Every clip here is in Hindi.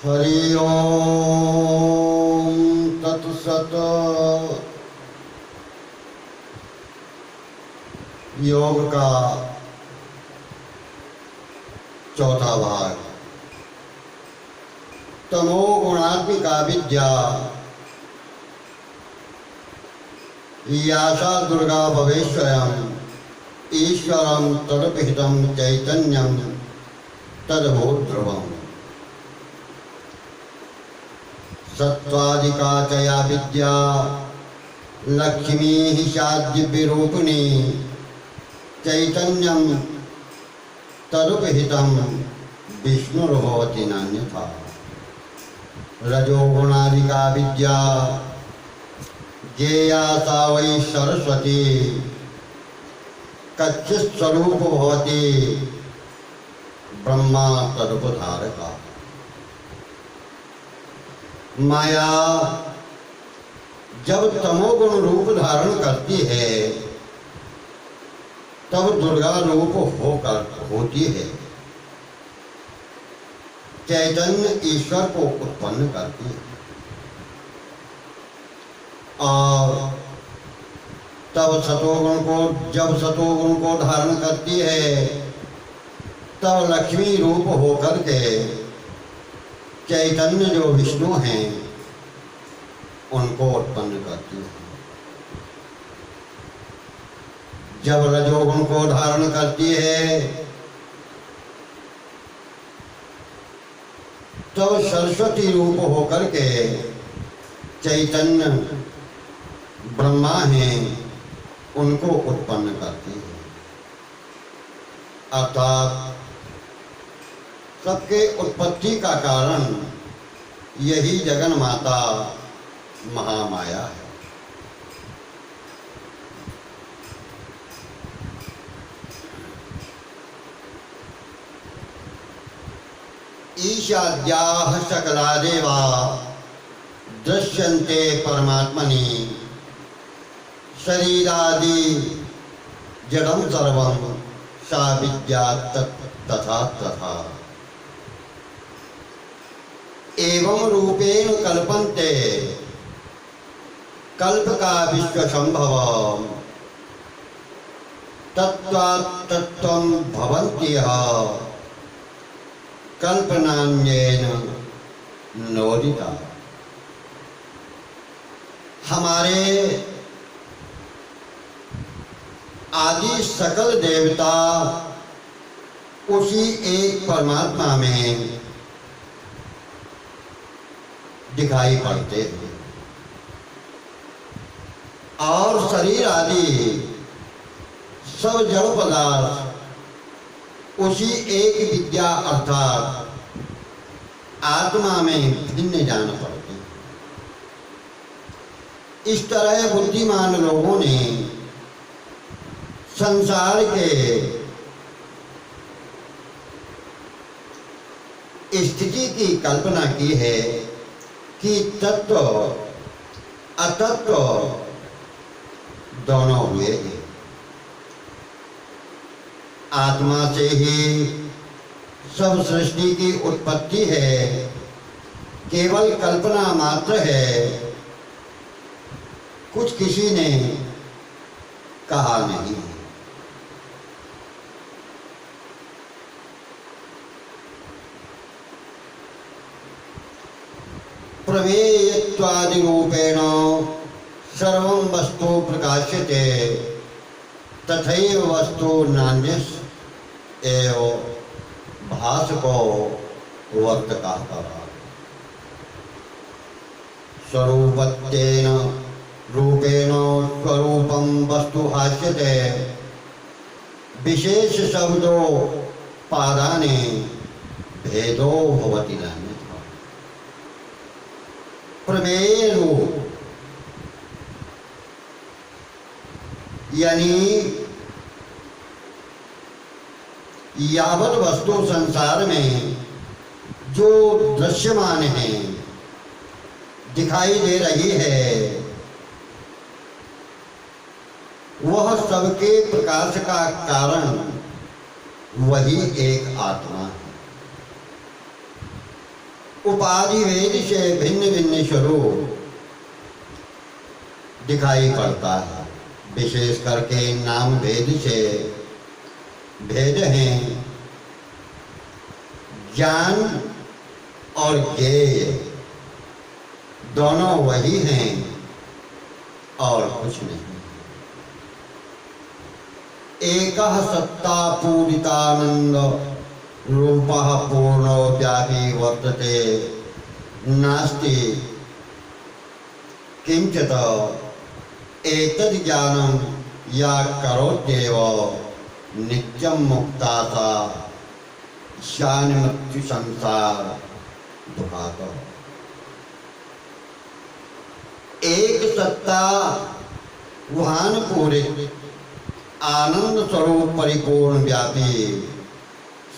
हरि ओम तत्सत। योग का चौथा भाग। तमो गुणात्मिका विद्या यासा दुर्गा भवेश्वरम ईश्वरम तदपिहितं चैतन्यम तद्भूत ध्रुवम्। सत्वादिका च या विद्या लक्ष्मी ही शाद्यविरूपिणी चैतन्यम तदुपहितं विष्णुर्भवति नान्यथा। रजोगुणादिका विद्या ज्ञेया सा वै सरस्वती कच्चित् स्वरूप भवति ब्रह्मा तदुपधारका। माया जब तमोगुण रूप धारण करती है तब दुर्गा रूप होती है। चैतन्य ईश्वर को उत्पन्न करती है और तब जब सतोगुण को धारण करती है तब लक्ष्मी रूप होकर के चैतन्य जो विष्णु हैं उनको उत्पन्न करती है। जब रजोगुण को धारण करती है तब सरस्वती रूप होकर के चैतन्य ब्रह्मा हैं उनको उत्पन्न करती है। अर्थात सबके उत्पत्ति का कारण यही जगन माता महामाया है। ईशाद्याः सकला देवा दृश्यन्ते परमात्मनि शरीरादि जडं सर्वं सा विद्या तथा तथा। एवं रूपेण कल्पन्ते कल्प का विश्व संभव तत्वात् तत्त्वं भवन्त्यः कल्पनान्येन नोदिता। हमारे आदि सकल देवता उसी एक परमात्मा में दिखाई पड़ते हैं और शरीर आदि सब जड़ पदार्थ उसी एक विद्या अर्थात आत्मा में भिन्न जान पड़ते हैं। इस तरह बुद्धिमान लोगों ने संसार के स्थिति की कल्पना की है कि तत्व अतत्व दोनों हुए हैं। आत्मा से ही सब सृष्टि की उत्पत्ति है, केवल कल्पना मात्र है, कुछ किसी ने कहा नहीं। प्रमेयत्वादि रूपेण सर्वं वस्तु प्रकाश्यते तथैव वस्तु नान्यस् एव भासको वर्तकः। स्वरूपत्वेन रूपेण स्वरूपं वस्तु भाष्यते विशेष शब्दो पादाने भेदो भवति नान्यः। प्रमेय रूप यानी यावत वस्तु संसार में जो दृश्यमान है, दिखाई दे रही है, वह सबके प्रकाश का कारण वही एक आत्मा है। उपाधि भेद से भिन्न भिन्न स्वरूप दिखाई पड़ता है। विशेष करके नाम भेद से भेद हैं। ज्ञान और ज्ञेय दोनों वही हैं और कुछ नहीं। एकः सत्ता पूरितानंद रूपः पूर्णो व्यापी वर्तते नास्ति किंचित एतद् ज्ञानं या करोत्येव नित्यं मुक्ता सा शान मृत्यु संसार दुखात। एक सत्ता वहान पूरे आनंद स्वरूप परिपूर्ण व्यापी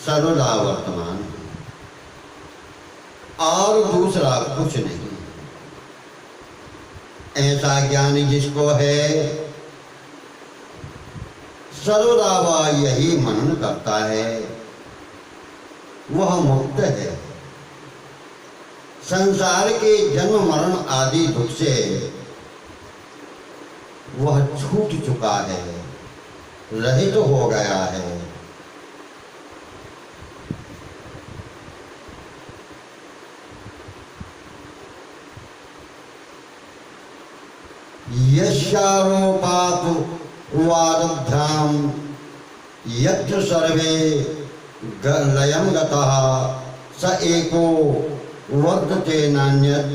सर्वदा वर्तमान और दूसरा कुछ नहीं। ऐसा ज्ञान जिसको है सर्वदा वह यही मनन करता है, वह मुक्त है। संसार के जन्म मरण आदि दुख से वह छूट चुका है, रहित हो गया है। यस्यारोपात् वादभ्याम यत्र सर्वे लयं गतः स एको वर्धते नान्यत्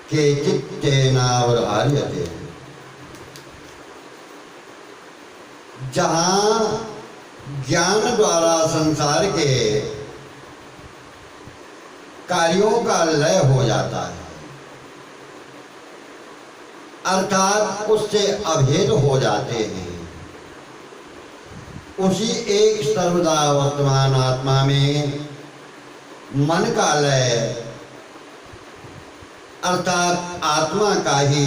केचित् तेनावधार्यते। जहाँ ज्ञान द्वारा संसार के कार्यों का लय हो जाता है, अर्थात उससे अभेद हो जाते हैं, उसी एक सर्वदा वर्तमान आत्मा में मन का लय अर्थात आत्मा का ही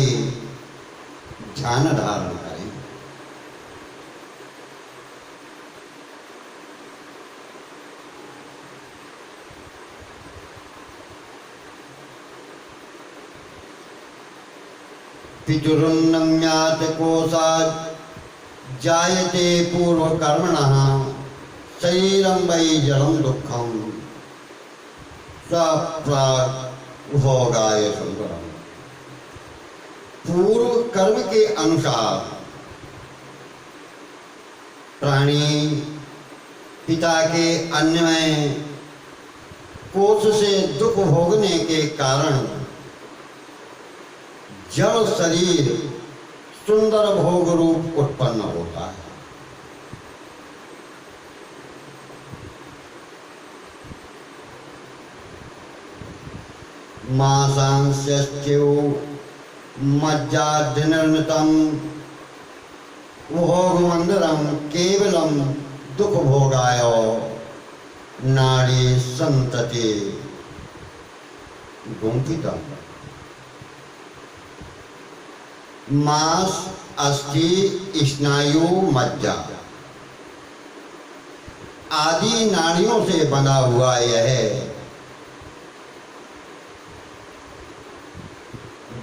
ध्यान धारण करें। पितुरुन्नम्यात् कोशात् जायते पूर्व कर्मणः शरीरं वै जडं दुःखं सप्राक् भोगाय सुंदरम। पूर्व कर्म के अनुसार प्राणी पिता के अन्न में कोष से दुख भोगने के कारण जड़ शरीर सुंदर भोग रूप उत्पन्न होता है। मांसांस्यो मज्जादिनिर्मितं भोगमंदिरं केवलं दुख भोगाय नाड़ी संतति गुंफितम्। मांस अस्थि स्नायु मज्जा आदि नाड़ियों से बना हुआ यह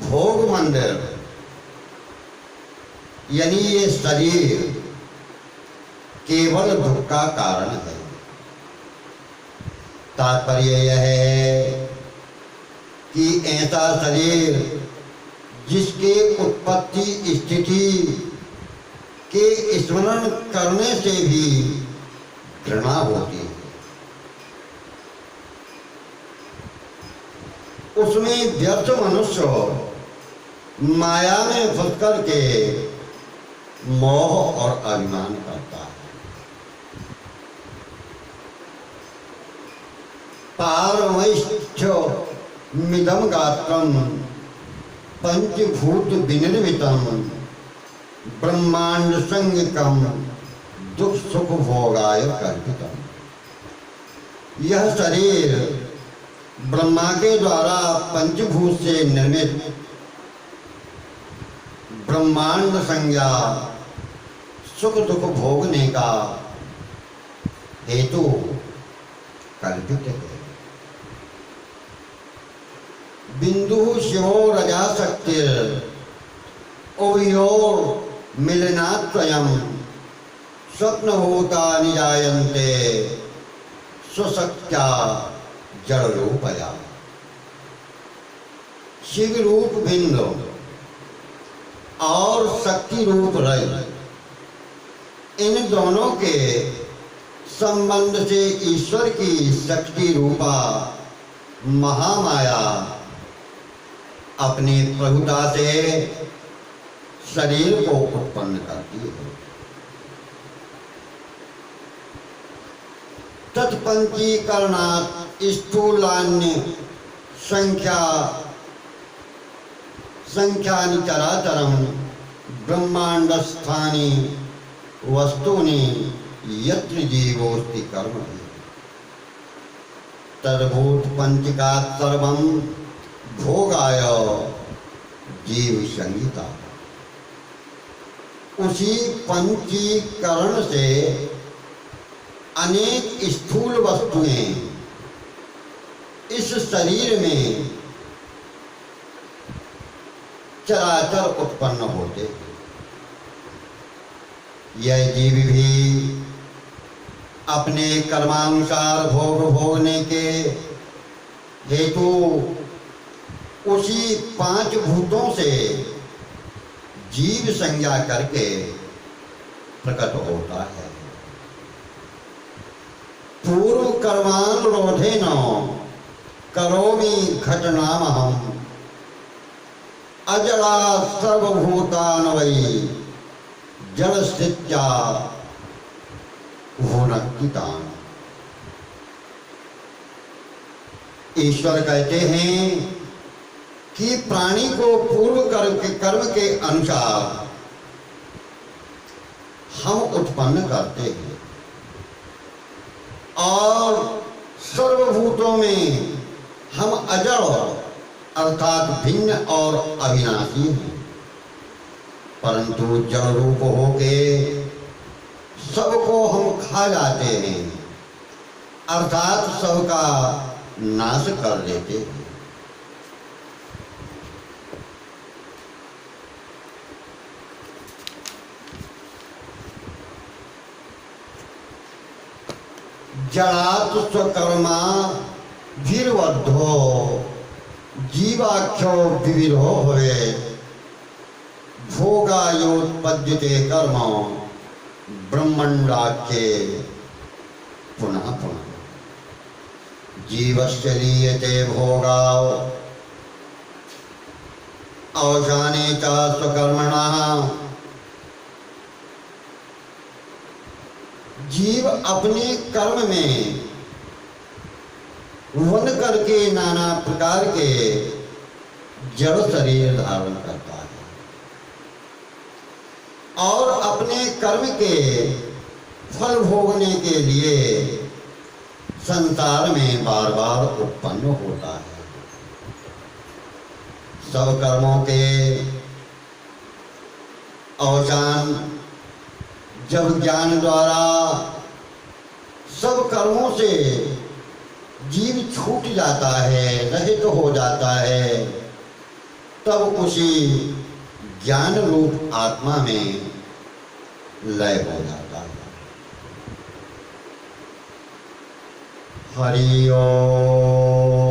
भोग मंदिर यानी ये शरीर केवल दुख का कारण है। तात्पर्य यह है कि ऐसा शरीर जिसके उत्पत्ति स्थिति के स्मरण करने से भी घृणा होती है, उसमें व्यर्थ मनुष्य माया में फंस कर के मोह और अभिमान करता है। पारमैश्च मिदम गात्रम पंचभूत विनिर्मितम ब्रह्मांड संज्ञकम दुख सुख भोगाय कल्पितम। यह शरीर ब्रह्मा के द्वारा पंचभूत से निर्मित ब्रह्मांड संज्ञा सुख दुख भोगने का हेतु कल्पित है। बिंदु शिवो रजा शक्तिर उभयोर मिलनात् स्वयं स्वप्नभूता निजायन्ते स्वशक्त्या जड़ रूपया। शिव रूप बिंदु और शक्ति रूप रज, इन दोनों के संबंध से ईश्वर की शक्ति रूपा महामाया अपनी प्रभुता से शरीर को उत्पन्न करती है। तत्पंचीकरणात् स्थूलान्य संख्यानि चराचरं ब्रह्मांडस्थानि वस्तूनि यत्र जीवोस्ति कर्म तद्भूत पंचकात् सर्वं भोगाय जीव संगीता। उसी पंचीकरण से अनेक स्थूल वस्तुएं इस शरीर में चराचर उत्पन्न होते हैं। यह जीव भी अपने कर्मानुसार भोग भोगने के हेतु उसी पांच भूतों से जीव संज्ञा करके प्रकट होता है। पूर्व कर्मानुरोधेन करोमि घटनामहम् अजड़ा सर्वभूतान्वयी जलस्थित्या भुनक्तितान्। ईश्वर कहते हैं कि प्राणी को पूर्व कर्म के अनुसार हम उत्पन्न करते हैं और सर्वभूतों में हम अजड़ अर्थात भिन्न और अविनाशी हैं, परंतु जड़ रूप होके सबको हम खा जाते हैं अर्थात सबका नाश कर देते हैं। जड़ात् स्वकर्मा भीर्वद्धो जीवाख्यो विविधो भवे भोगायोत्पद्यते कर्म ब्रह्मण्डाख्ये पुनः पुनः। जीवस्य लीयते भोगा अवसाने च स्वकर्मणः। जीव अपने कर्म में वन करके नाना प्रकार के जड़ शरीर धारण करता है और अपने कर्म के फल भोगने के लिए संसार में बार बार उत्पन्न होता है। सब कर्मों के अवसान जब ज्ञान द्वारा सब कर्मों से जीव छूट जाता है, रहित हो जाता है, तब उसी ज्ञान रूप आत्मा में लय हो जाता है। हरि ओम।